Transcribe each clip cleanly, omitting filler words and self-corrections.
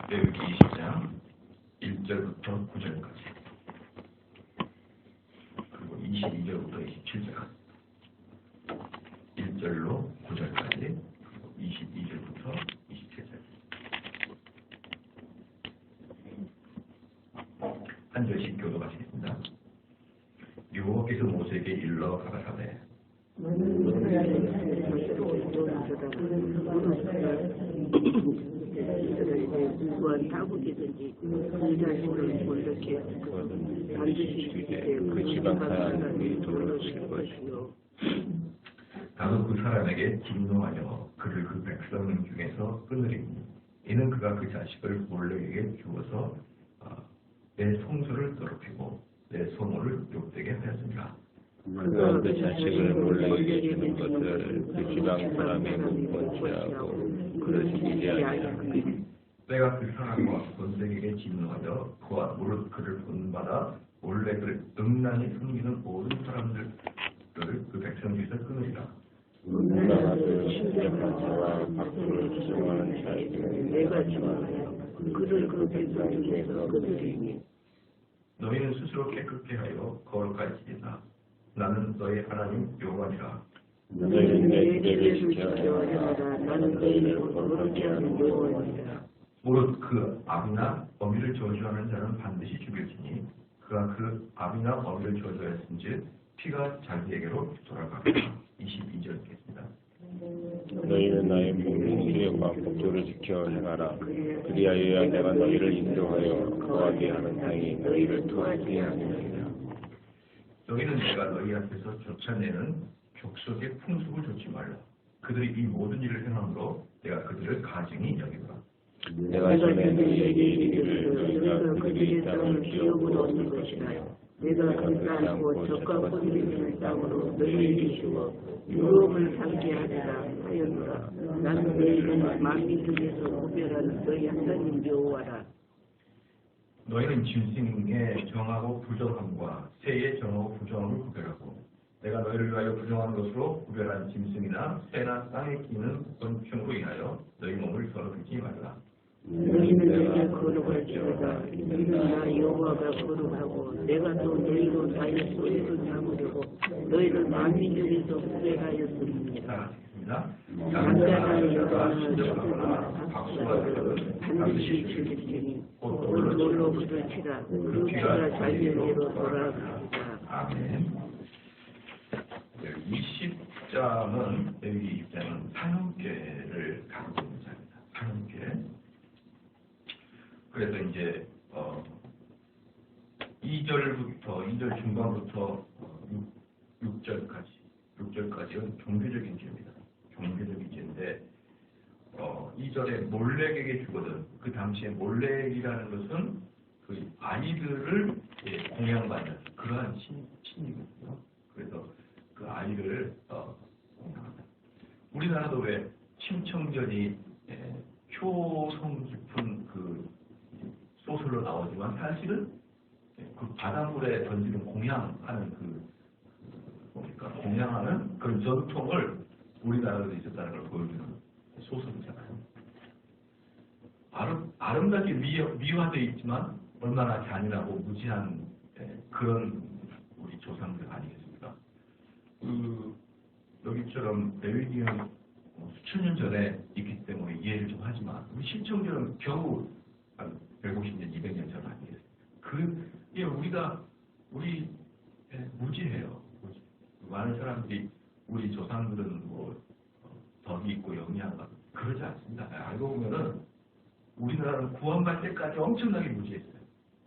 레위기 20장 1절부터 9절까지 그리고 22절부터 27절 1절로 9절까지 그리고 22절부터 27절 한 절씩 교도하시겠습니다. 여호와께서 모세에게 일러 가라사대 무한 타국이든지 그 자식을 몰렇게 반드시 죽이되 그 집안 사람이 돌아오실 것이요 나도 그 사람에게 진노하여 그를 그 백성 중에서 끊으리니 이는 그가 그 자식을 몰렉에게 주어서 내 성소를 더럽히고 내 소모를 욕되게 하였습니다. 그가 그 자식을 몰래에게 주는 것을 그 지방 사람의 문번치하고 그를 죽이지 아니하니 내가 그 사람과 본색에게 진노하여 그와 무릇 그를 본받아 몰렉을 음란히 섬기는 모든 사람들을 그 백성 중에서 끊으리라. 누나가 그 신령한 자와 밖으로 추정하는 자에게는 내가 정하여 그를 그 백성 중에서 끊으리니 너희는 스스로 깨끗게 하여 거룩할지니라. 나는 너희 하나님 여호와니라. 너희는 내 예배를 기대를 지켜야 지켜야 하라. 나는 너희를 거룩하게 하는 여호와니라. 무릇 그 아비나 어미를 저주하는 자는 반드시 죽일지니 그가 그 아비나 어미를 저주하였은즉 피가 자기에게로 돌아가리라. 22절 읽겠습니다. 너희는 나의 명령과 법도를 지켜 행하라. 그리하여야 내가 너희를 인도하여 거하게 하는 땅이 너희를 토하게 하느니라. 너희는 내가 너희 앞에서 쫓아내는 족속의 풍습을 좇지 말라. 그들이 이 모든 일을 행함으로 내가 그들을 가증히 여기노라. 내가 전에 너희에게 이르기를 너희가 그들의 땅을 기업으로 얻는 것이라. 내가 그 땅과 적과 꿀이 있는 땅으로 너희에게 주어 유업을 삼게 하리라 하였노라. 나는 너희는 만민 중에서 구별하는 너희 하나님 여호와라. 너희는 짐승에 정하고 부정함과 새에 정하고 부정함을 구별하고 내가 너희를 위하여 부정한 것으로 구별한 짐승이나 새나 땅에 기는 곤충으로 인하여 너희 몸을 더럽히지 말라. 너희는 내게 거룩할지어다. 너희는 나 여호와가 거룩하고 내가 또 너희로 나의 소유를 삼으려고 너희를 만민 중에서 구별하였습니다. 남자나 여자나 신령하거나 박수가 들어도 반드시 죽일지니 곧 돌로 부딪히라. 그 피가 자기에게로 돌아가리라. 아멘. 20장은 여기 20장은 산업계를 가지고 있는 장입니다. 산업계. 그래서 이제 2절 중반부터 6절까지는 종교적인 죄입니다. 종교적인 죄인데 2절에 몰렉에게 주거든. 그 당시에 몰렉이라는 것은 그 아이들을 공양받는 그러한 신이거든요. 그래서 그 아이를 공양한다. 우리나라도 왜 침청전이 효성 깊은 그 소설로 나오지만 사실은 그 바닷물에 던지는 공양하는 공양하는 그런 전통을 우리나라도 있었다는 걸 보여주는 소설이잖아요. 아름답게 미화되어 있지만 얼마나 잔인하고 무지한 그런 우리 조상들 아니겠습니까? 여기처럼 레위기는 수천 년 전에 있기 때문에 이해를 좀 하지만 우리 신청전은 겨우 한 150년, 200년 전 아니겠습니까? 그게 우리 무지해요. 무지. 많은 사람들이 우리 조상들은 뭐 덕이 있고 영리한가 그러지 않습니다. 알고 보면은 우리나라는 구원받을 때까지 엄청나게 무지했어요.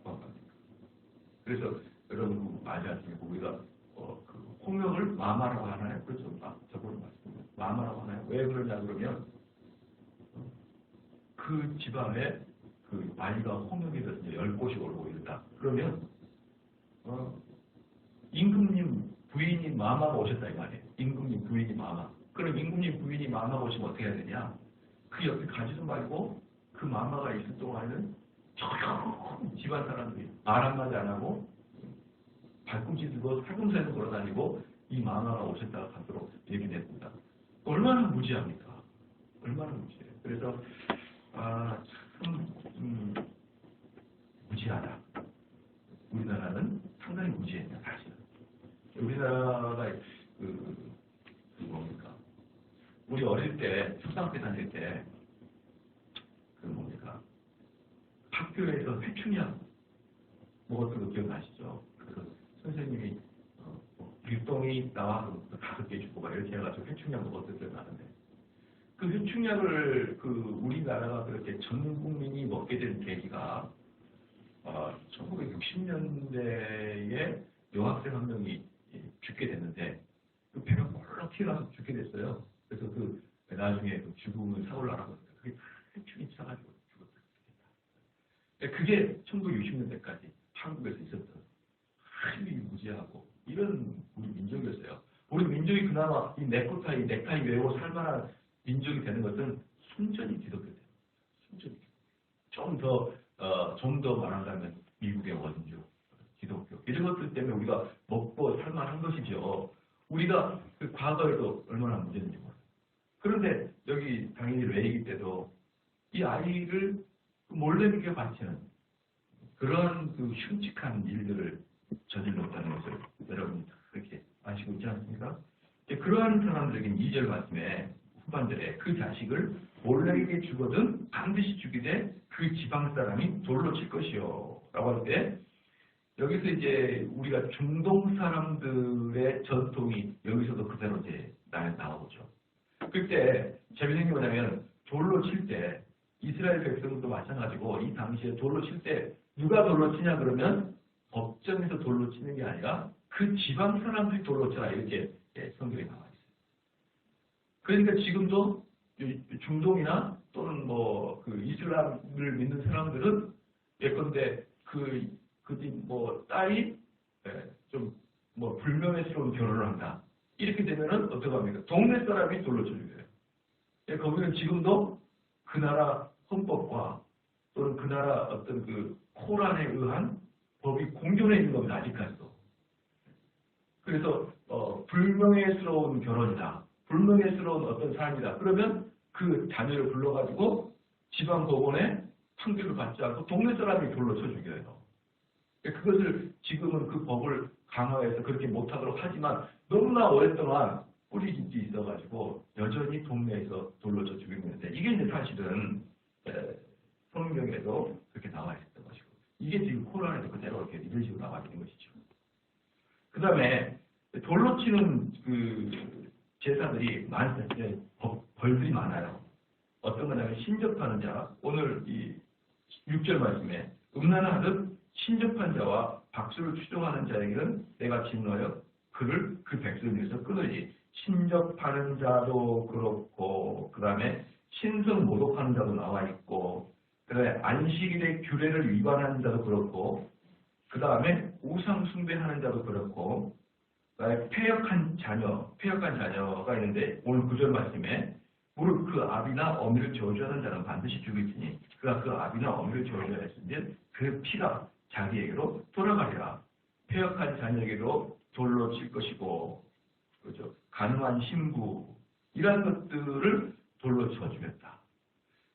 구원받을 때. 그래서 여러분 알지 않습니까? 우리가 그 홍역을 마마라고 하나요? 그렇죠? 저번에 말씀드렸죠. 마마라고 하나요? 왜 그러냐 그러면 그 집안에 그 아이가 홍역이 돼서 10곳이 올고 이랬다. 그러면 임금님 부인이 마마가 오셨다 이 말이에요. 임금님 부인이 마마. 그럼 임금님 부인이 마마가 오시면 어떻게 해야 되냐? 그 옆에 가지도 말고 그 마마가 있을 동안에는 조용 집안 사람들이 말 한마디 안 하고 발꿈치 들고 살금살금 걸어다니고 이 마마가 오셨다가 가도록 얘기했습니다. 얼마나 무지합니까? 얼마나 무지해요. 그래서 참 무지하다. 우리나라는 상당히 무지해요, 사실은. 우리나라가 뭡니까? 우리 어릴 때, 초등학교 다닐 때, 학교에서 회충약 먹었던 거 기억나시죠? 그래서 선생님이 일동이 나와서 5개 주고 막 이렇게 해가지고 회충약 먹었던 기억이 나는데, 그 회충약을 우리나라가 그렇게 전 국민이 먹게 된 계기가 1960년대에 여학생 한 명이 죽게 됐는데 그 배가 볼록 튀어나와서 죽게 됐어요. 그래서 나중에 죽음을 사고를 알아보니까 그게 다 회충이 차가지고 죽었다. 그게 1960년대까지 한국에서 있었던 아주 무지하고 이런 우리 민족이었어요. 우리 민족이 그나마 이 넥타이 외우고 살만한 민족이 되는 것은 순전히 기독교예요. 순전히. 좀 더 말한다면 미국의 원조, 기독교 이런 것들 때문에 우리가 먹고 살만한 것이죠. 우리가 그 과거에도 얼마나 문제인지 몰라요. 그런데 여기 당연히 레이기 때도 이 아이를 몰래 먹여 바치는 그런 흉측한 일들을 저질렀다는 것을 여러분이 그렇게 아시고 있지 않습니까? 그러한 사람들에게는 2절 말씀에 후반절에 그 자식을 몰래에게 주거든 반드시 죽이되 그 지방 사람이 돌로 칠 것이요 라고 할 때 여기서 이제 우리가 중동 사람들의 전통이 여기서도 그대로 이제 나오죠. 그때 재밌는 게 뭐냐면 돌로 칠 때 이스라엘 백성도 마찬가지고 이 당시에 돌로 칠 때 누가 돌로 치냐 그러면 법정에서 돌로 치는 게 아니라 그 지방 사람들이 돌로 쳐라 이렇게 성경에 나와 있어요. 그러니까 지금도 중동이나 또는 이슬람을 믿는 사람들은 예컨대 딸이 좀 불명예스러운 결혼을 한다. 이렇게 되면은 어떻게 합니까? 동네 사람이 돌로 쳐주게요. 거기는 지금도 그 나라 헌법과 또는 그 나라 어떤 코란에 의한 법이 공존해 있는 겁니다. 아직까지도. 그래서 불명예스러운 결혼이다. 불명예스러운 어떤 삶이다. 그러면 그 자녀를 불러가지고 지방 법원에 판결을 받지 않고 동네 사람이 돌로 쳐 죽여요. 그것을 지금은 그 법을 강화해서 그렇게 못하도록 하지만 너무나 오랫동안 뿌리깊이 있어가지고 여전히 동네에서 돌로 쳐 죽이고 있는데 이게 이제 사실은 성경에도 그렇게 나와 있었던 것이고 이게 지금 코란에도 그대로 이렇게 이런 식으로 나와 있는 것이죠. 그 다음에 돌로 치는 제사들이 벌들이 많아요. 어떤 거냐면 신접하는 자, 오늘 이 6절 말씀에 음란하듯 신접한 자와 박수를 추종하는 자에게는 내가 진노하여 그를 그 백성을 위해서 끊으리. 신접하는 자도 그렇고 그 다음에 신성 모독하는 자도 나와 있고 그 다음에 안식일의 규례를 위반하는 자도 그렇고 그 다음에 우상 숭배하는 자도 그렇고 폐역한 자녀가 있는데 오늘 9절 말씀에 무릇 그 아비나 어미를 저주하는 자는 반드시 죽일지니 그가 그 아비나 어미를 저주하였으니 그 피가 자기에게로 돌아가리라. 폐역한 자녀에게로 돌로 칠 것이고 그렇죠. 가늠한 신부 이러한 것들을 돌로 쳐 죽였다.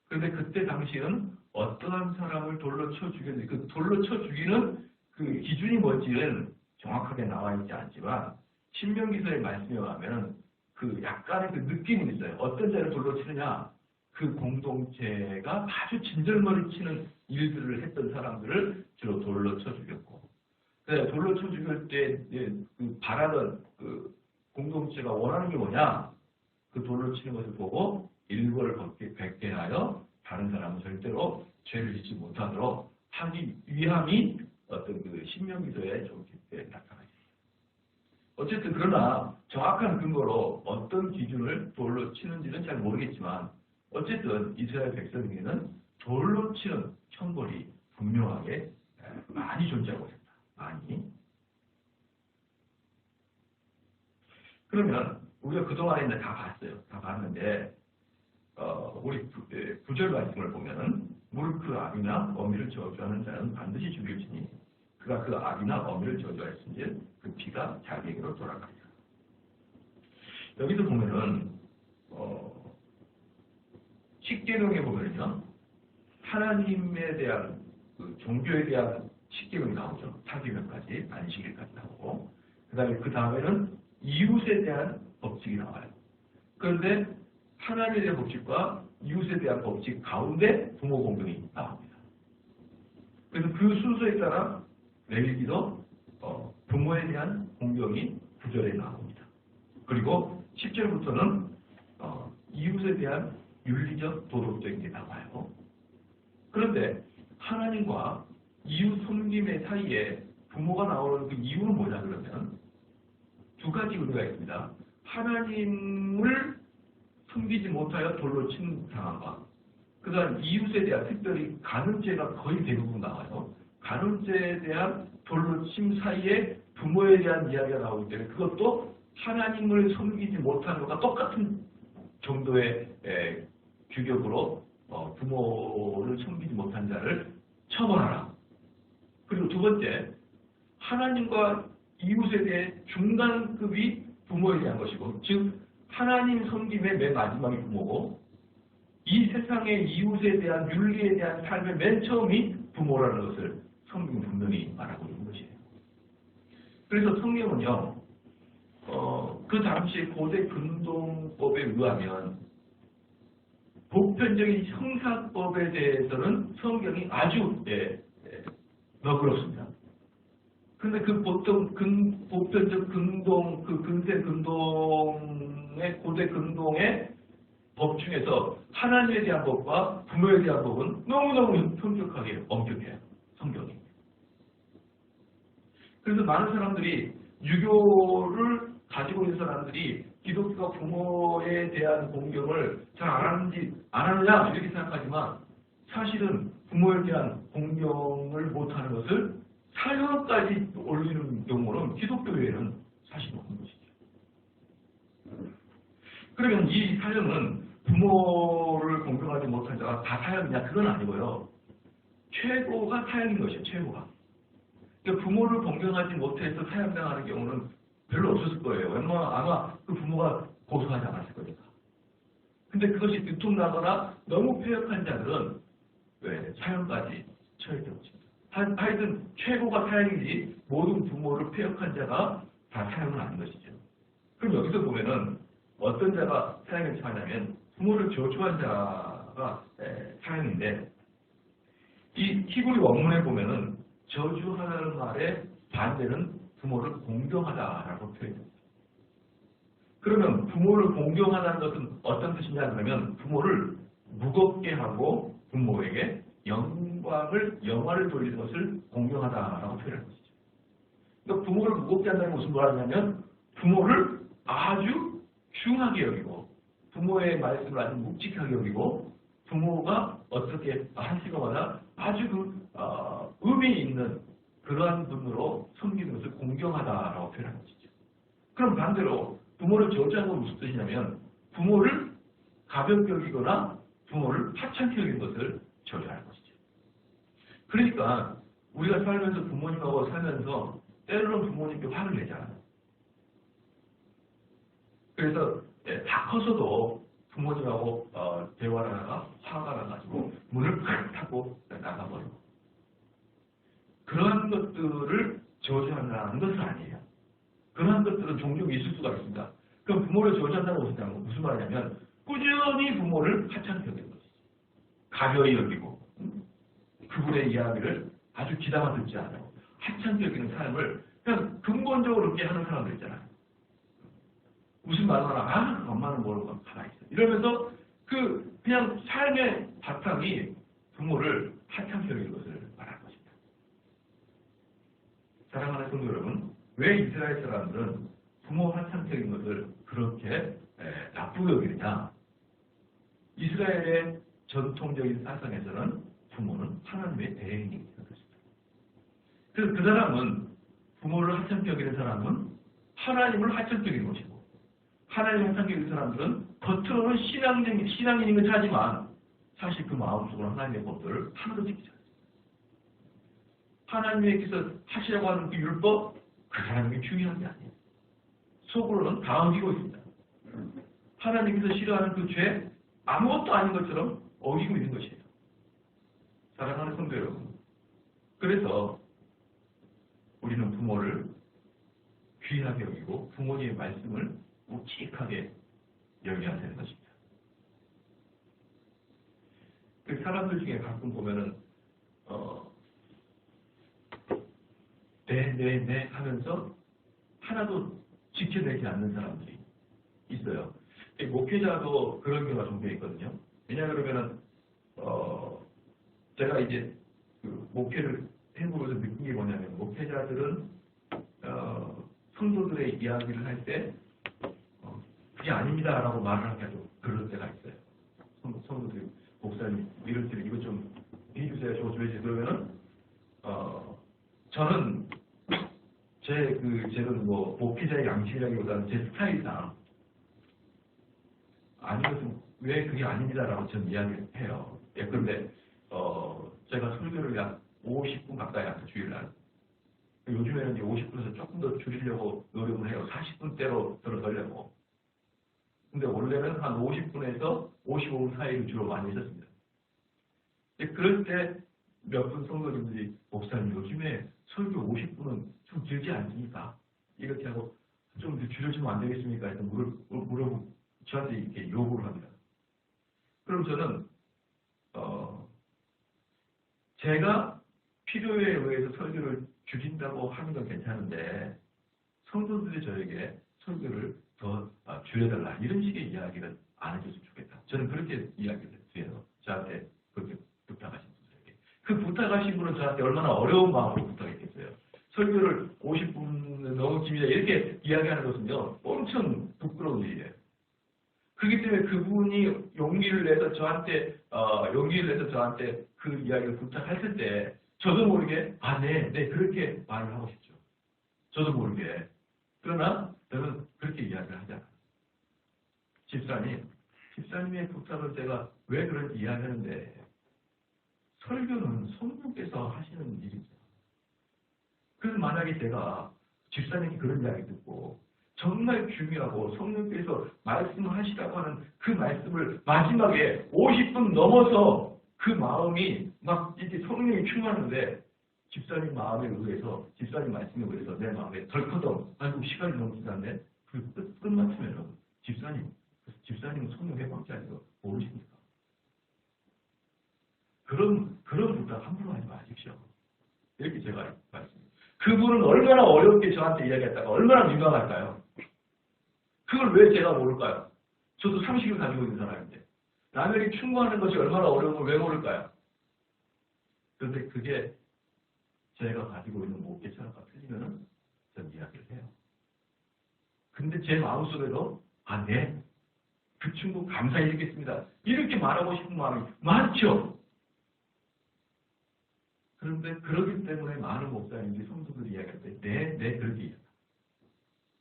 그런데 그때 당시에는 어떠한 사람을 돌로 쳐 죽였는지 그 돌로 쳐 죽이는 그 기준이 뭔지는 정확하게 나와 있지 않지만 신명기서의 말씀에 가면 약간의 느낌이 있어요. 어떤 자를 돌로 치느냐 그 공동체가 아주 진절머리 치는 일들을 했던 사람들을 주로 돌로 쳐 죽였고 돌로 쳐 죽일 때 바라던 공동체가 원하는 게 뭐냐 그 돌로 치는 것을 보고 일벌을 뵙게 하여 다른 사람은 절대로 죄를 짓지 못하도록 하기 위함이 어떤 신명기서에 좀 깊게 나타나 있습니다. 어쨌든 그러나 정확한 근거로 어떤 기준을 돌로 치는지는 잘 모르겠지만 어쨌든 이스라엘 백성에게는 돌로 치는 형벌이 분명하게 많이 존재하고 있습니다. 많이. 그러면 우리가 그동안에 이제 다 봤어요. 다 봤는데 우리 9절 말씀을 보면은 무릇 그 아비나 어미를 저주하는 자는 반드시 죽일지니 그가 그 아비나 어미를 저주하였으니 그 피가 자기에게로 돌아가리라. 여기서 보면은 십계명에 보면은요 하나님에 대한 종교에 대한 십계명이 나오죠. 사계명까지, 안식일까지 나오고, 그 다음에는 이웃에 대한 법칙이 나와요. 그런데 하나님에 대한 법칙과 이웃에 대한 법칙 가운데 부모 공경이 나옵니다. 그래서 그 순서에 따라 레위기도 부모에 대한 공경이 9절에 나옵니다. 그리고 10절부터는 이웃에 대한 윤리적 도덕적인 게 나와요. 그런데 하나님과 이웃 섬김의 사이에 부모가 나오는 그 이유는 뭐냐 그러면 두 가지 의미가 있습니다. 하나님을 섬기지 못하여 돌로 친 상황과 그 다음 이웃에 대한 특별히 간음죄가 거의 대부분 나와요. 간음죄에 대한 돌로 침 사이에 부모에 대한 이야기가 나오기 때문에 그것도 하나님을 섬기지 못하는 것과 똑같은 정도의 규격으로 부모를 섬기지 못한 자를 처벌하라. 그리고 두 번째, 하나님과 이웃에 대해 중간급이 부모에 대한 것이고, 즉 하나님 섬김의 맨 마지막이 부모고, 이 세상의 이웃에 대한 윤리에 대한 삶의 맨 처음이 부모라는 것을 성경은 분명히 말하고 있는 것이에요. 그래서 성경은요, 그 당시 고대 근동법에 의하면 보편적인 형사법에 대해서는 성경이 아주 너그럽습니다. 그런데 그 보편적 근동, 그 근세 근동의 고대 근동의 법 중에서 하나님에 대한 법과 부모에 대한 법은 너무너무 엄격하게 엄격해요. 성경이. 그래서 많은 사람들이 유교를 가지고 있는 사람들이 기독교가 부모에 대한 공경을 잘 안 하느냐 이렇게 생각하지만 사실은 부모에 대한 공경을 못하는 것을 사형까지 올리는 경우는 기독교 외에는 사실 없는 것이죠. 그러면 이 사형은 부모를 공경하지 못한 자가 다 사형이냐? 그건 아니고요. 최고가 사형인 것이에요. 최고가. 그러니까 부모를 공경하지 못해서 사형당하는 경우는 별로 없었을 거예요. 아마 그 부모가 고소하지 않았을 거니까. 근데 그것이 들통나거나 너무 폐역한 자들은 사형까지 처해져 있습니다. 하여튼 최고가 사형이지 모든 부모를 폐역한 자가 다 사형은 아닌 것이죠. 그럼 여기서 보면은 어떤 자가 사형에 처하냐면 부모를 저주한 자가 사형인데 이 히브리 원문에 보면은 저주하는 말의 반대는 부모를 공경하다라고 표현됩니다. 그러면 부모를 공경하다는 것은 어떤 뜻이냐 그러면 부모를 무겁게 하고 부모에게 영화를 돌리는 것을 공경하다라고 표현하는 것이죠. 그러니까 부모를 무겁게 한다는 것은 뭐냐면 부모를 아주 중하게 여기고 부모의 말씀을 아주 묵직하게 여기고 부모가 어떻게 하시거나 아주 의미 있는 그러한 분으로 섬기는 것을 공경하다라고 표현하는 것이죠. 그럼 반대로 부모를 저주하는 건 무슨 뜻이냐면 부모를 가볍게 여기거나 부모를 하찮게 여기는 것을 저주하는 것이죠. 그러니까 우리가 살면서 부모님하고 살면서 때로는 부모님께 화를 내잖아요. 그래서 다 커서도 부모님하고 대화를 하다가 화가 나가지고 문을 팍 닫고 나가버리고 그러한 것들을 저주한다는 것은 아니에요. 그러한 것들은 종종 있을 수가 있습니다. 그럼 부모를 저주한다는 것은 무슨 말이냐면 꾸준히 부모를 하찮게 여기는 것이죠. 가벼이 여기고 그분의 이야기를 아주 귀담아 듣지 않고 하찮게 여기는 삶을 그냥 근본적으로 그렇게 하는 사람들 있잖아요. 무슨 말을 하나 엄마는 모르고 가만히 있어. 이러면서 그냥 삶의 바탕이 부모를 하찮게 여기는 것을 말하는 것입니다. 사랑하는 성도 여러분, 왜 이스라엘 사람들은 부모 하찮게 것을 그렇게 나쁘게 여기느냐? 이스라엘의 전통적인 사상에서는 부모는 하나님의 대행이 있는 것입니다. 그래서 그 사람은 부모를 하찮게 여기는 사람은 하나님을 하찮게 여기는 것이고 하나님을 하찮게 여기는 사람들은 겉으로는 신앙인인 것 하지만 사실 그 마음속으로 하나님의 법들을 하나도 지키지 않습니다. 하나님께서 하시라고 하는 그 율법 그 사람에게 중요한 게 아니에요. 속으로는 다 어기고 있습니다. 하나님께서 싫어하는 그 죄 아무것도 아닌 것처럼 어기고 있는 것이에요. 사랑하는 성도 여러분. 그래서 부모를 귀하게 여기고 부모님의 말씀을 묵직하게 여겨야 되는 것입니다. 그 사람들 중에 가끔 보면은 네 하면서 하나도 지켜내지 않는 사람들이 있어요. 목회자도 그런 경우가 종종 있거든요. 왜냐 그러면은 제가 이제 그 목회를 해보면서 느낀 게 뭐냐면 목회자들은 성도들의 이야기를 할 때 그게 아닙니다라고 말을 하게도 그럴 때가 있어요. 성도들이 목사님 이럴 때는 이거 좀 해주세요. 저거 좀 해주세요. 그러면은 저는 제는 뭐 목회자의 양식이라기보다는 제 스타일상 아니면 왜 그게 아닙니다라고 저는 이야기를 해요. 예, 그런데 제가 설교를 약 50분 가까이 합니다. 주일날. 요즘에는 이제 50분에서 조금 더 줄이려고 노력을 해요. 40분대로 들어가려고. 근데 원래는 한 50분에서 55분 사이를 주로 많이 했었습니다. 그럴 때 몇 분 성도님들이 목사님 요즘에 설교 50분은 좀 길지 않습니까? 이렇게 하고 좀 줄여주면 안 되겠습니까? 이렇게 물어보고 저한테 이렇게 요구를 합니다. 그럼 저는 제가 필요에 의해서 설교를 줄인다고 하는 건 괜찮은데 성도들이 저에게 설교를 더 줄여달라 이런 식의 이야기를 안 해줬으면 좋겠다. 저는 그렇게 이야기를 해요. 저한테 그렇게 부탁하신 분들에게. 그 부탁하신 분은 저한테 얼마나 어려운 마음으로 부탁했겠어요. 설교를 50분 너무 깁니다. 이렇게 이야기하는 것은요. 엄청 부끄러운 일이에요. 그렇기 때문에 그분이 용기를 내서 저한테 그 이야기를 부탁했을 때 저도 모르게 네 그렇게 말을 하고 싶죠. 저도 모르게. 그러나 저는 그렇게 이야기를 하지 않아요. 집사님의 부탁을 제가 왜 그런지 이야기하는데 설교는 성령께서 하시는 일이죠. 그래서 만약에 제가 집사님이 그런 이야기 듣고 정말 중요하고 성령께서 말씀하시라고 하는 그 말씀을 마지막에 50분 넘어서 그 마음이 막 이렇게 성령이 충만한데 집사님 마음에 의해서 집사님 말씀에 의해서 내 마음에 덜커덩 아이고 시간이 너무 지났네 그 끝마치면은 집사님은 성령 해방자 아니고 모르십니까? 그런 부탁 함부로 하지 마십시오. 이렇게 제가 말씀드립니다. 그분은 얼마나 어렵게 저한테 이야기했다가 얼마나 민망할까요? 그걸 왜 제가 모를까요? 저도 상식을 가지고 있는 사람인데 남에게 충고하는 것이 얼마나 어려운 걸 왜 모를까요? 그런데 그게 제가 가지고 있는 목회 철학과 틀리면은 전 이야기를 해요. 근데 제 마음속에도 네, 그 충고 감사히 읽겠습니다. 이렇게 말하고 싶은 마음이 많죠. 그런데 그러기 때문에 많은 목사님들이 성도들이 이야기할 때 네 그렇게 이야기합니다.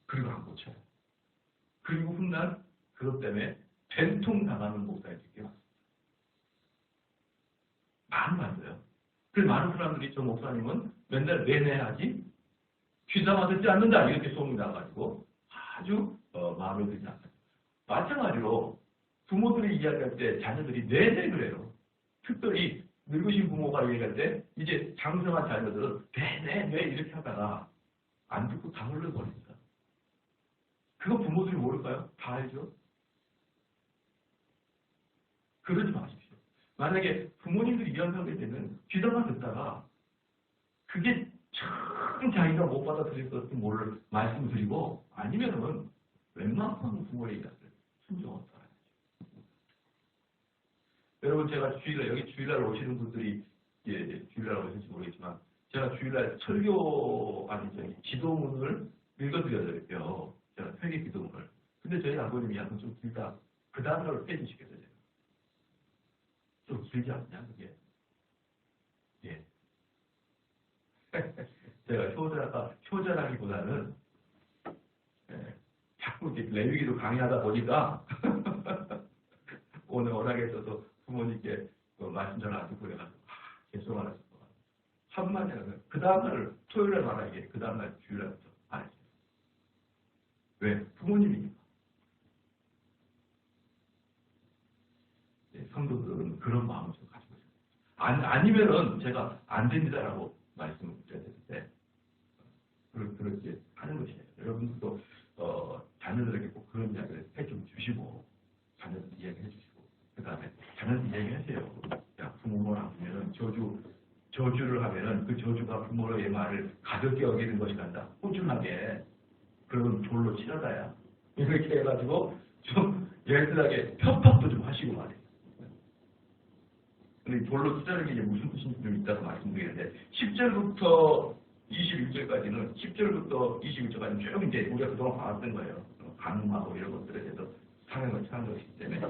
그리고 안 고쳐요. 그리고 훗날 그것 때문에 된통 당하는 목사님들이 꽤 많습니다. 많아요. 그래서 많은 사람들이 저 목사님은 맨날 내내 하지 귀담아 듣지 않는다 이렇게 소문이 나가지고 아주 마음에 들지 않아요. 마찬가지로 부모들이 이야기할 때 자녀들이 네네 그래요. 특별히 늙으신 부모가 얘기할 때 이제 장성한 자녀들은 네 이렇게 하다가 안 듣고 다 흘러버립니다. 그거 부모들이 모를까요? 다 알죠? 그러지 마십시오. 만약에 부모님들이 이야기하게 되면 귀담아 듣다가 그게 참 자기가 못 받아들일 것 같은 뭐를 말씀드리고 아니면은 웬만큼 부모의 이야기를 순종하고 살아야죠. 여러분 제가 주일날 오시는 분들이 주일날 오실지 모르겠지만 제가 주일날 설교 기도문을 읽어드려요. 제가 회개 기도문을. 근데 저희 아버님이 약간 좀 길다. 그 다음날 빼주시겠어요. 좀 길지 않냐 그게? 예. 제가 효자라기보다는 자꾸 이렇게 레위기도 강의하다 보니까 오늘 워낙에 있어서 부모님께 말씀 잘 안 듣고 그래가지고 죄송하다 싶어. 한마디 하면 그 다음날 토요일날 말하기에 그 다음날 주일날부터 안 했어요. 왜? 부모님이니까. 성도들은 그런 마음을 좀 가지고 있어요. 아니면은 제가 안 됩니다라고 말씀을 드려야 되는데 저주를 하면은 그 저주가 부모의 말을 가볍게 여기는 것이 간다. 꾸준하게 그런 돌로 치러다야. 이렇게 해가지고 좀 예슬하게 협박도 좀 하시고 말이에요. 근데 돌로 치자는 게 이제 무슨 뜻인지 좀 이따가 말씀드리는데 10절부터 21절까지는 10절부터 21절까지는 쭉 이제 우리가 그동안 봐왔던 거예요. 간음하고 이런 것들에 대해서 사용을 하는 것이기 때문에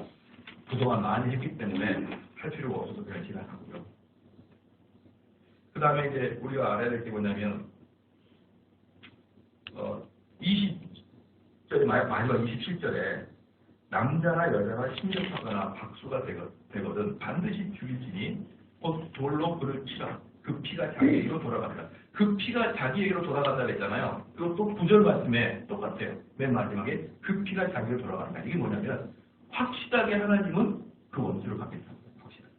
그동안 많이 했기 때문에 할 필요가 없어서 그냥 지나가고요. 그 다음에 이제 우리가 알아야 될 게 뭐냐면 20절에 마지막 27절에 남자나 여자가 심접하거나 박수가 되거든 반드시 죽일지니 곧 돌로 그를 치라. 그 피가 자기에게로 돌아간다. 그 피가 자기에게로 돌아간다 그랬잖아요. 그것도 9절 말씀에 똑같아요. 맨 마지막에 그 피가 자기에게로 돌아간다. 이게 뭐냐면 확실하게 하나님은 그 원수를 갚겠다. 확실하게.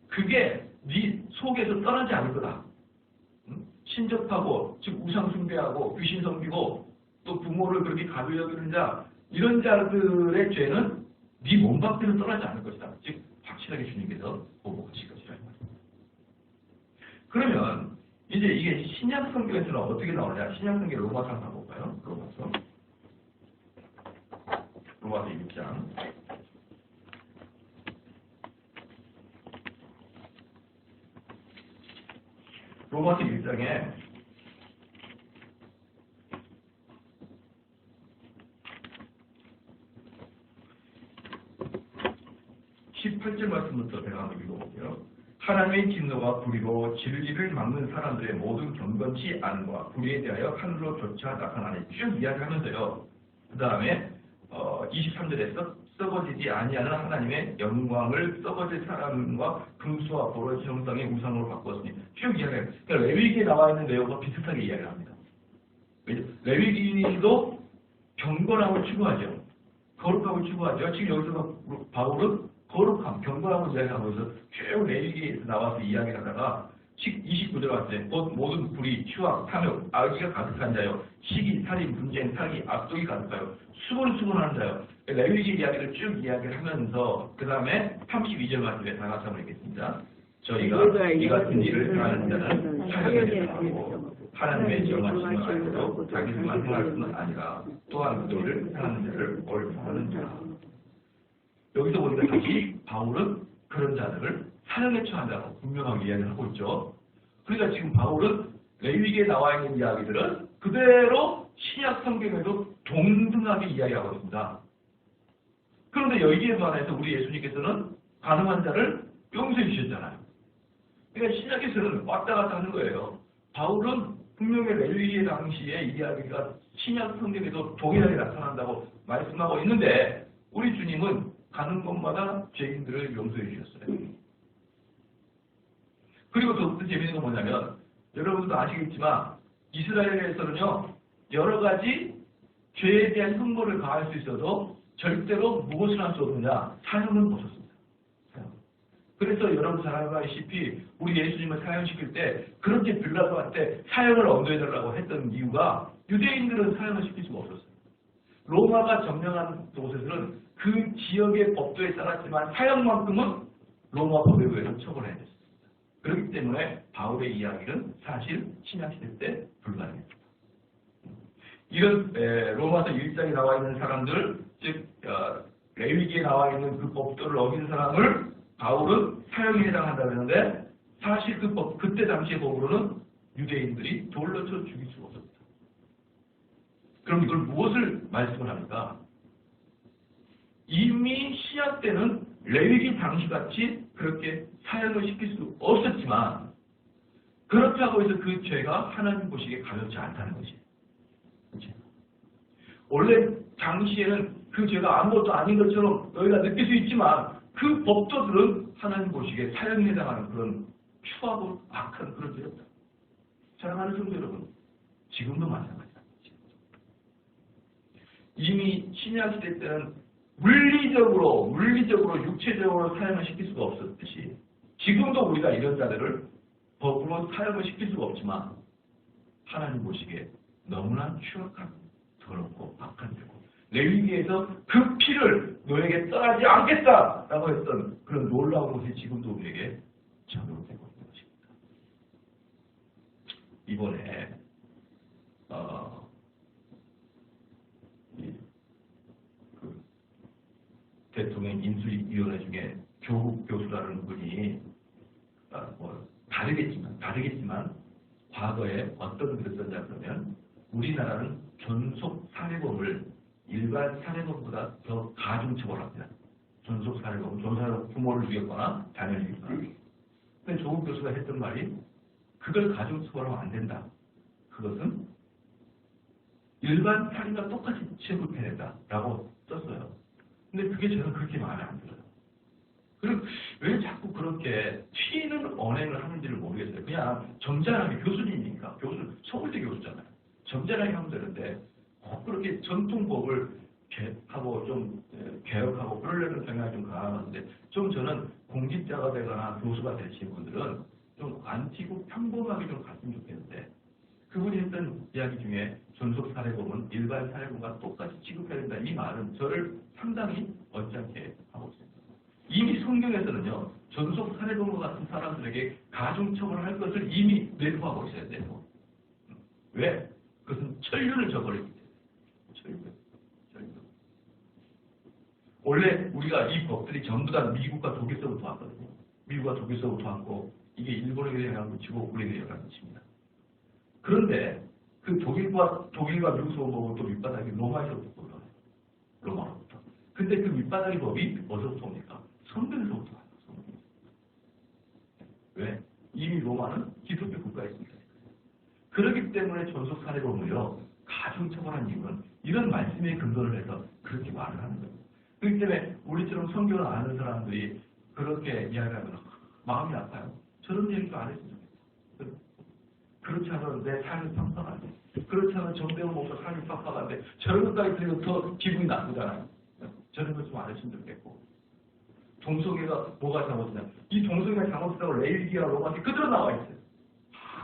그게 네 속에서 떠나지 않을 거다. 신접하고 즉 우상 숭배하고 귀신 섬기고 또 부모를 그렇게 가벼이 여기는 자 이런 자들의 죄는 네 몸 밖에는 떠나지 않을 것이다. 즉 확실하게 주님께서 보복하실 것이라. 그러면 이제 이게 신약 성경에서는 어떻게 나오냐? 신약 성경 로마서 한번 볼까요? 로마서 6장. 로마서 1장에 18절 말씀부터 제가 한번 읽어볼게요. 하나님의 진노가 불의로 진리를 막는 사람들의 모든 경건치 않음과 불의에 대하여 하늘로조차 나타나니 쭉 이야기하면서요. 그 다음에 23절에서 썩어지지 아니하는 하나님의 영광을 썩어질 사람과 금수와 보로 형상의 우상으로 바꾸었으니 쭉 이야기해요. 그러니까 레위기에 나와 있는 내용과 비슷하게 이야기를 합니다. 레위기도 경건함을 추구하죠. 거룩함을 추구하죠. 지금 여기서 바울은 거룩함, 경건함을 이야기하고 있어서 쭉 레위기에서 나와서 이야기를 하다가 29절 왔을 때 곧 모든 불의, 추악, 탐욕, 악의가 가득한 자요. 시기, 살인, 분쟁, 사기, 악독이 가득하여 수곤수곤하는 자요. 레위기 이야기를 쭉 이야기를 하면서 그 다음에 32절 말씀에 다 같이 한번 읽겠습니다. 저희가 이 같은 일을 하는 자는 사형에 당하고 하나님의 정하심을 알고 자기들만 행할 뿐 아니라 또한 그 일을 하는 자를 옳다는 자. 여기서 보니까 다시 바울은 그런 자들을 사형에 처한다고 분명하게 이야기를 하고 있죠. 그러니까 지금 바울은 레위기에 나와 있는 이야기들은 그대로 신약 성경에도 동등하게 이야기하고 있습니다. 그런데 여기에 관해서 우리 예수님께서는 가늠한 자를 용서해 주셨잖아요. 그러니까 신약에서는 왔다 갔다 하는 거예요. 바울은 분명히 레위기 당시의 이야기가 신약 성경에도 동일하게 나타난다고 말씀하고 있는데 우리 주님은 가는 곳마다 죄인들을 용서해 주셨어요. 그리고 더 재미있는 건 뭐냐면 여러분도 아시겠지만 이스라엘에서는요 여러 가지 죄에 대한 형벌을 가할 수 있어도 절대로 무엇을 할 수 없느냐? 사형을 못 썼습니다. 그래서 여러분 잘 알다시피 우리 예수님을 사형시킬 때 그렇게 빌라도한테 사형을 언도해달라고 했던 이유가 유대인들은 사형을 시킬 수가 없었어요. 로마가 점령한 곳에서는 그 지역의 법도에 따랐지만 사형만큼은 로마 법에 의해서 처벌해야 됐습니다. 그렇기 때문에 바울의 이야기는 사실 신약시대 때 불가능했습니다. 이런 로마서 1장에 나와 있는 사람들, 즉 레위기에 나와 있는 그 법도를 어긴 사람을 바울은 사형에 해당한다고 했는데 사실 그때 당시의 법으로는 유대인들이 돌로 쳐 죽일 수가 없었습니다. 그럼 이걸 무엇을 말씀을 합니까? 이미 신약 때는 레위기 당시같이 그렇게 사형을 시킬 수 없었지만 그렇다고 해서 그 죄가 하나님 보시기에 가볍지 않다는 것이에요. 원래 당시에는 그 죄가 아무것도 아닌 것처럼 너희가 느낄 수 있지만 그 법도들은 하나님 보시기에 사형에 해당하는 그런 추하고 악한 그런 죄였다. 사랑하는 성도 여러분, 지금도 마찬가지다. 이미 신약시대 때는 물리적으로 육체적으로 사형을 시킬 수가 없었듯이 지금도 우리가 이런 자들을 법으로 사형을 시킬 수가 없지만 하나님 보시기에 너무나 추악한 더럽고 악한 죄고 레위기에서 그 피를 너에게 떠나지 않겠다라고 했던 그런 놀라운 것이 지금도 우리에게 이번에 그 대통령 인수위원회 중에 조국 교수라는 분이 뭐 다르겠지만 과거에 어떤 글을 썼냐 그러면 우리나라는 존속 살해범을 일반 살해범보다 더 가중 처벌합니다. 존속 살해범, 존속 부모를 죽였거나 자녀를 죽였거나. 근데 조국 교수가 했던 말이 그걸 가중 처벌하면 안 된다. 그것은 일반 살인과 똑같이 취급해야 된다라고 썼어요. 근데 그게 저는 그렇게 마음에 안 들어요. 그리고 왜 자꾸 그렇게 튀는 언행을 하는지를 모르겠어요. 그냥 점잖하게 교수님이니까 서울대 교수잖아요. 점잖하게 하면 되는데 그렇게 전통법을 하고 좀 개혁하고 그러려는 생각이 좀 강한데 좀 저는 공직자가 되거나 교수가 되신 분들은 좀 안 튀고 평범하게 좀 갔으면 좋겠는데 그분이 했던 이야기 중에 존속 살해범은 일반 살해범과 똑같이 취급해야 된다. 이 말은 저를 상당히 언짢게 하고 있습니다. 이미 성경에서는요, 존속 살해범과 같은 사람들에게 가중처벌할 것을 이미 내포하고 있어야 돼요. 왜? 그것은 천륜을 저버리기 때문에. 천륜. 원래 우리가 이 법들이 전부 다 미국과 독일서부터 왔거든요. 미국과 독일서부터 왔고, 이게 일본에게 영향을 미치고 우리에게 영향을 미칩니다. 그런데 그 독일과 미국서 보고 또 밑바닥이 로마에서부터 올라와요. 로마로부터. 근데 그 밑바닥의 법이 어디서부터 옵니까? 성경에서부터 와요. 왜? 이미 로마는 기독교 국가였습니다. 그렇기 때문에 존속 살해범을요 가중 처벌한 이유는 이런 말씀에 근거를 해서 그렇게 말을 하는 거예요. 그렇기 때문에 우리처럼 성경을 아는 사람들이 그렇게 이야기하면 마음이 아파요. 저런 얘기도 안 했으면 좋겠다. 그렇지 않으면 내 삶이 팍팍한데, 그렇지 않으면 정대원 목사 삶이 팍팍한데 저런 것까지 들으면 더 기분이 나쁘잖아요. 저런 것 좀 안 했으면 좋겠고. 동성애가 뭐가 잘못이냐? 이 동성애가 잘못했다고 레일기와 로마서 그대로 나와 있어요.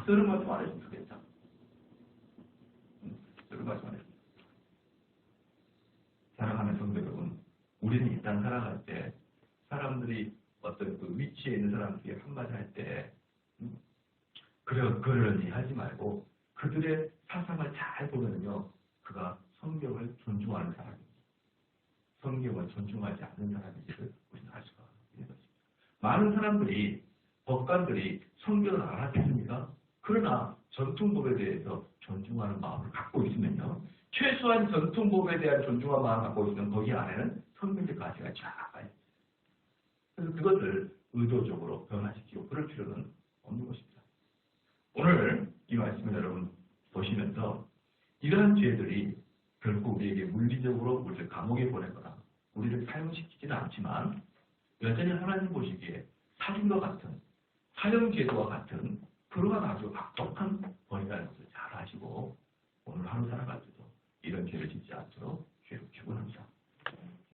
저런 것 좀 안 했으면 좋겠다. 저런 것 좀 안 했으면 좋겠다. 사랑하는 성도 여러분, 우리는 일단 살아갈 때 사람들이 어떤 그 위치에 있는 사람들이 한마디 할 때 그러려니 하지 말고 그들의 사상을 잘 보면요, 그가 성경을 존중하는 사람입니다. 성경을 존중하지 않는 사람인지를 우리는 알 수가 있는 것입니다. 많은 사람들이, 법관들이 성경을 알아듣습니까? 그러나 전통법에 대해서 존중하는 마음을 갖고 있으면요, 최소한 전통법에 대한 존중한 마음을 갖고 있으면 거기 안에는 성경적 가치가 쫙 있어요. 그래서 그것을 의도적으로 변화시키고 그럴 필요는 없는 것입니다. 오늘 이 말씀을 여러분 보시면서 이러한 죄들이 결코 우리에게 물리적으로 우리를 감옥에 보내거나 우리를 사형시키지는 않지만 여전히 하나님 보시기에 살인과 같은 사형제도와 같은 그러한 아주 악독한 벌이라는 것을 잘 아시고 오늘 하루 살아갈 때도 이런 죄를